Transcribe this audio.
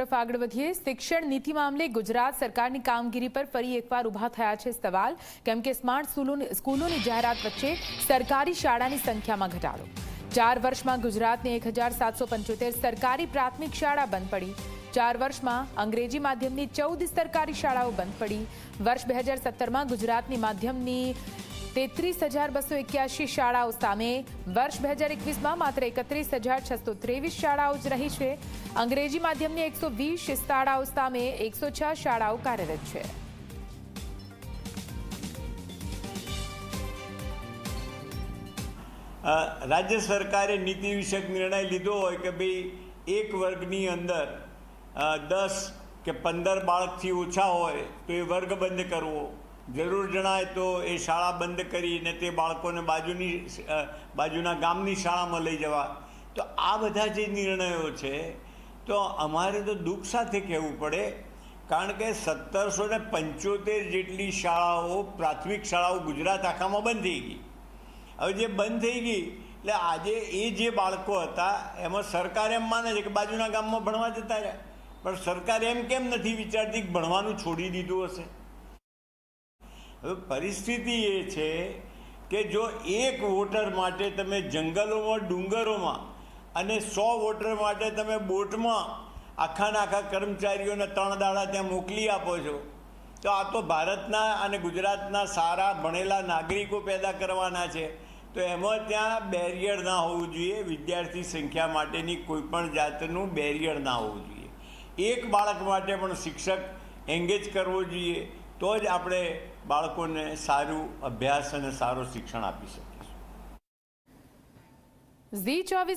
આગળ વધીએ શિક્ષણ નીતિ મામલે ગુજરાત સરકારની કામગીરી પર ફરી એકવાર ઊભા થયા છે સવાલ કેમ કે સ્માર્ટ સ્કૂલોની જાહેરાત વચ્ચે સરકારી શાળાની સંખ્યામાં ઘટાડો 4 વર્ષમાં ગુજરાતની 1775 સરકારી પ્રાથમિક શાળા બંધ પડી 4 વર્ષમાં અંગ્રેજી માધ્યમની 14 સરકારી શાળાઓ બંધ પડી વર્ષ 2017માં ગુજરાતની માધ્યમની 33,281 શાળાઓ સામે વર્ષ 2021માં માત્ર 31,623 શાળાઓ જ રહી છે અંગ્રેજી માધ્યમની 120 શાળાઓ સામે 106 શાળાઓ કાર્યરત છે રાજ્ય સરકારે નીતિ વિષયક નિર્ણય લીધો હોય કે ભાઈ એક વર્ગની અંદર 10 કે 15 બાળકથી ઓછા હોય તો એ વર્ગ બંધ કરવો જરૂર જણાય તો એ શાળા બંધ કરીને તે બાળકોને બાજુના ગામની શાળામાં લઈ જવા તો આ બધા જે નિર્ણયો છે તો અમારે તો દુઃખ સાથે કહેવું પડે કારણ કે 1775 જેટલી શાળાઓ પ્રાથમિક શાળાઓ ગુજરાત આખામાં બંધ થઈ ગઈ હવે જે બંધ થઈ ગઈ એટલે આજે એ જે બાળકો હતા એમાં સરકાર એમ માને છે કે બાજુના ગામમાં ભણવા જતા રહ્યા પણ સરકાર એમ કેમ નથી વિચારતી કે ભણવાનું છોડી દીધું હશે હવે પરિસ્થિતિ એ છે કે જો એક વોટર માટે તમે જંગલોમાં ડુંગરોમાં અને 100 વોટર માટે તમે બોટમાં આખા કર્મચારીઓને 3 દાડા ત્યાં મોકલી આપો છો તો આ તો ભારતના અને ગુજરાતના સારા ભણેલા નાગરિકો પેદા કરવાના છે તો એમાં ત્યાં બેરિયર ના હોવું જોઈએ વિદ્યાર્થી સંખ્યા માટેની કોઈ પણ જાતનું બેરિયર ના હોવું જોઈએ એક બાળક માટે પણ શિક્ષક એંગેજ કરવો જોઈએ તો જ આપણે બાળકોને સારું અભ્યાસ અને સારું શિક્ષણ આપી શકીશું. ઝી 24